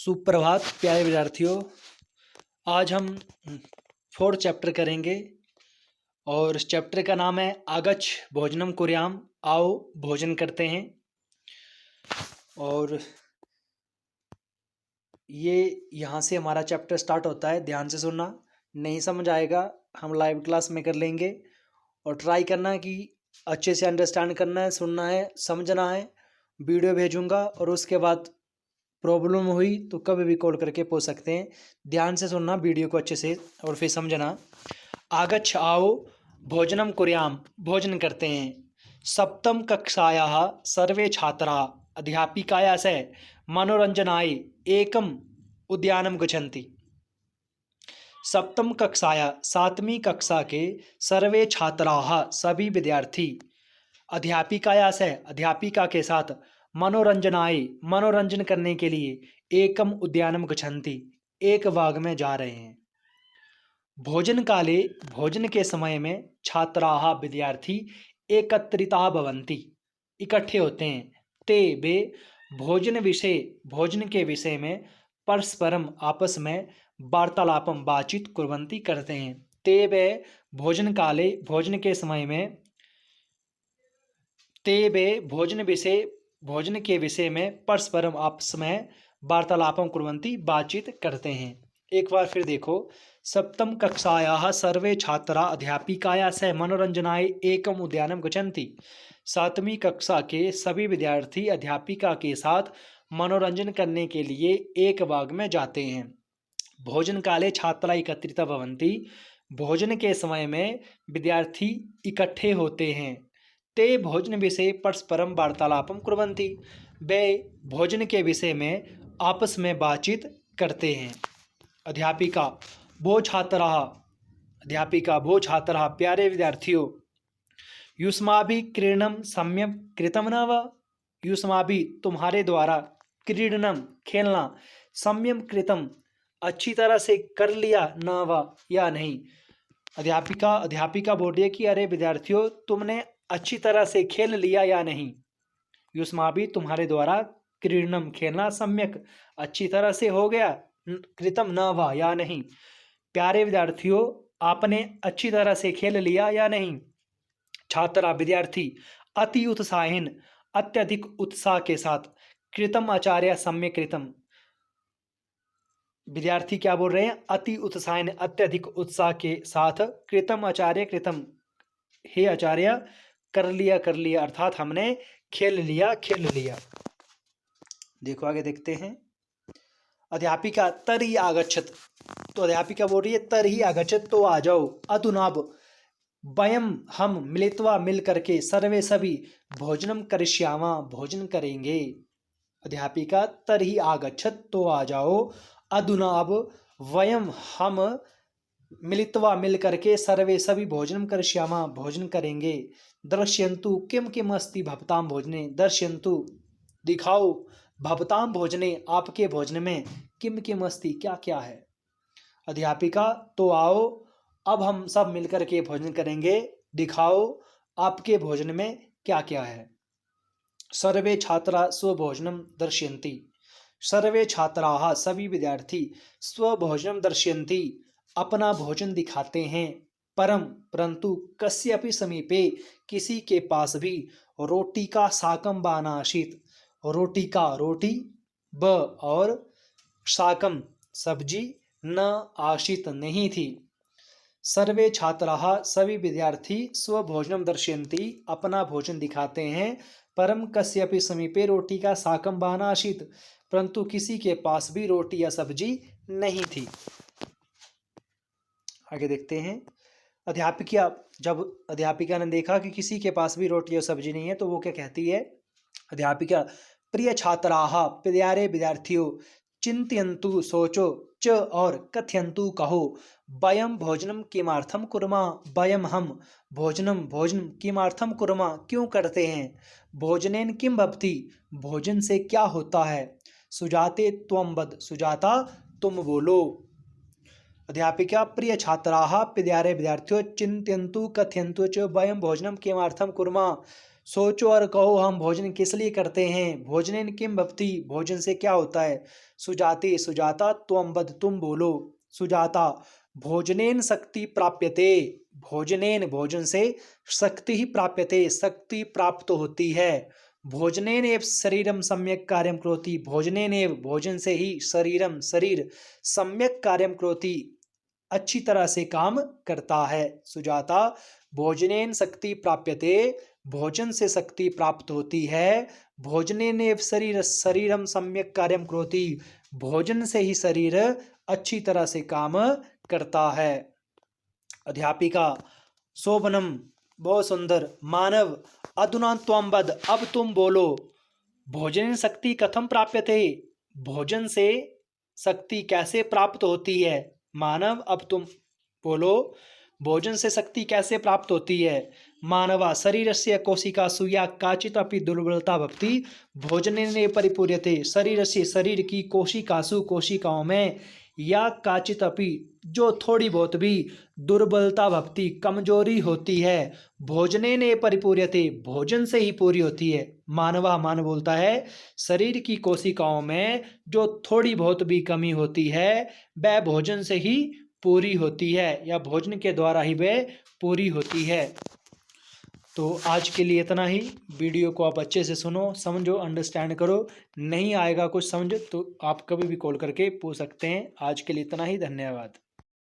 सुप्रभात प्यारे विद्यार्थियों। आज हम फोर्थ चैप्टर करेंगे और इस चैप्टर का नाम है आगच्छ भोजनम कुर्याम, आओ भोजन करते हैं। और ये यहाँ से हमारा चैप्टर स्टार्ट होता है। ध्यान से सुनना, नहीं समझ आएगा हम लाइव क्लास में कर लेंगे। और ट्राई करना कि अच्छे से अंडरस्टैंड करना है, सुनना है, समझना है। वीडियो भेजूँगा और उसके बाद प्रॉब्लम हुई तो कभी भी कॉल करके पूछ सकते हैं। ध्यान से सुनना वीडियो को अच्छे से और फिर समझना। आगच्छ आओ भोजनम कुर्याम, भोजन करते हैं। सप्तम कक्षायाः सर्वे छात्राः अध्यापिकाया से मनोरंजनाय एकम उद्यानम गच्छन्ति। सप्तम कक्षाया सातवीं कक्षा के सर्वे छात्राः सभी विद्यार्थी अध्यापिकाया से अध्यापिका के साथ मनोरंजनाय मनोरंजन करने के लिए एकम उद्यानम गच्छन्ति एक बाग में जा रहे हैं। भोजन काले भोजन के समय में छात्राः विद्यार्थी एकत्रिताः भवन्ति इकट्ठे होते हैं। ते वे भोजन के विषय में परस्परम आपस में वार्तालापम बातचीत कुर्वन्ति करते हैं। ते वे भोजन काले भोजन के समय में ते वे भोजन के विषय में परस्परम आपस में वार्तालापम कुर्वन्ति बातचीत करते हैं। एक बार फिर देखो, सप्तम कक्षायाः सर्वे छात्रा अध्यापिकाया से मनोरंजनाय एकम उद्यानम गच्छन्ति। सातवीं कक्षा के सभी विद्यार्थी अध्यापिका के साथ मनोरंजन करने के लिए एक बाग में जाते हैं। भोजन काले छात्रा एकत्रिता भवन्ति, भोजन के समय में विद्यार्थी इकट्ठे होते हैं। ते भोजन विषय परस्परम वार्तालापम कुर्वन्ति, वे भोजन के विषय में आपस में बातचीत करते हैं। अध्यापिका भो छात्राः प्यारे विद्यार्थियों, युष्माभिः क्रीडनं सम्यक् कृतं न वा। युष्माभिः तुम्हारे द्वारा क्रीडनं खेलना सम्यक् कृतं अच्छी तरह से कर लिया न वा या नहीं। अध्यापिका बोल रही है कि अरे विद्यार्थियों, तुमने अच्छी तरह से खेल लिया या नहीं। युष्माभिः तुम्हारे द्वारा क्रीडनम खेलना सम्यक अच्छी तरह से हो गया, कृतम न वा या नहीं। प्यारे विद्यार्थियों, आपने अच्छी तरह से खेल लिया या नहीं। छात्रा विद्यार्थी अति उत्साहेन अत्यधिक उत्साह के साथ कृतम आचार्य सम्यक कृतम। विद्यार्थी क्या बोल रहे हैं? अति उत्साहेन अत्यधिक उत्साह के साथ कृतम आचार्य कृतम, हे आचार्य कर लिया अर्थात हमने खेल लिया। देखो आगे देखते हैं। अध्यापिका तर्हि आगच्छत, तो अध्यापिका बोल रही है तर्हि आगच्छत, तो आ जाओ। अधुनाब वयम हम मिलित्वा मिल करके सर्वे सभी भोजनम करिष्यामा भोजन करेंगे। अध्यापिका तर्हि आगच्छत, तो आ जाओ। अधुनाब वयम हम मिलित्वा मिल करके सर्वे सभी भोजनम करिष्यामा भोजन करेंगे। दर्शयन्तु किम किम अस्ति भवतां भोजने, दर्शयन्तु दिखाओ, भवतां भोजने आपके भोजन में किम किम अस्ति क्या क्या है। अध्यापिका तो आओ, अब हम सब मिलकर के भोजन करेंगे, दिखाओ आपके भोजन में क्या क्या है। सर्वे छात्रा स्वभोजनम दर्शयन्ति, सर्वे छात्राः सभी विद्यार्थी स्वभोजनम दर्शयन्ति अपना भोजन दिखाते हैं। परंतु कस्यापि समीपे किसी के पास भी रोटी का साकम व नासीत, रोटी ब और साकम सब्जी न आशित नहीं थी। सर्वे छात्राः सभी विद्यार्थी स्वभोजनम दर्शयन्ति अपना भोजन दिखाते हैं। परम कस्यापि समीपे रोटी का साकम व नासीत, परंतु किसी के पास भी रोटी या सब्जी नहीं थी। आगे देखते हैं। जब अध्यापिका ने देखा कि किसी के पास भी रोटी और सब्जी नहीं है तो वो क्या कहती है? अध्यापिका प्रिय छात्राः प्यारे विद्यार्थियों, चिंतयन्तु सोचो, च और कथयन्तु कहो, वयम भोजनम किमर्थम कुर्मः, वयम हम भोजनम किमर्थम कुर्मः क्यों करते हैं। भोजनेन किम भवति भोजन से क्या होता है। सुजाते त्वं वद, सुजाता तुम बोलो। अध्यापिका प्रिय छात्राः प्यारे विद्यार्थियों, चिंतयन्तु कथयन्तु च वयम भोजनम किमर्थम कुर्मः, सोचो और कहो हम भोजन किस लिए करते हैं। भोजनेन किम भवति, भोजन से क्या होता है। सुजाते सुजाता त्वम वद, तुम बोलो। सुजाता भोजनेन शक्ति प्राप्यते, भोजनेन भोजन से शक्ति ही प्राप्यते, शक्ति प्राप्त होती है। भोजनेन एव शरीरम सम्यक कार्यम करोति, भोजनेन एव भोजन से ही शरीरम शरीर सम्यक कार्यम करोति अच्छी तरह से काम करता है। सुजाता भोजनेन शक्ति प्राप्यते, भोजन से शक्ति प्राप्त होती है। भोजनेन एव शरीर शरीरम सम्यक कार्यम करोति, भोजन से ही शरीर अच्छी तरह से काम करता है। अध्यापिका शोभनम, बहुत सुंदर। मानव अधुना त्वं वद, अब तुम बोलो। भोजन शक्ति कथम प्राप्यते, भोजन से शक्ति कैसे प्राप्त होती है। मानव अब तुम बोलो, भोजन से शक्ति कैसे प्राप्त होती है। मानवा शरीरस्य कोशिकासु या काचित् अपि दुर्बलता भवति भोजनेन परिपूर्यते, शरीरस्य शरीर की कोशिकासु कोशिकाओं में या काचित् अपि जो थोड़ी बहुत भी दुर्बलता भवति कमजोरी होती है भोजनेन परिपूर्यते, भोजन से ही पूरी होती है। मानवा मान बोलता है शरीर की कोशिकाओं में जो थोड़ी बहुत भी कमी होती है वह भोजन से ही पूरी होती है या भोजन के द्वारा ही वह पूरी होती है। तो आज के लिए इतना ही। वीडियो को आप अच्छे से सुनो, समझो, अंडरस्टैंड करो। नहीं आएगा कुछ समझ तो आप कभी भी कॉल करके पूछ सकते हैं। आज के लिए इतना ही, धन्यवाद।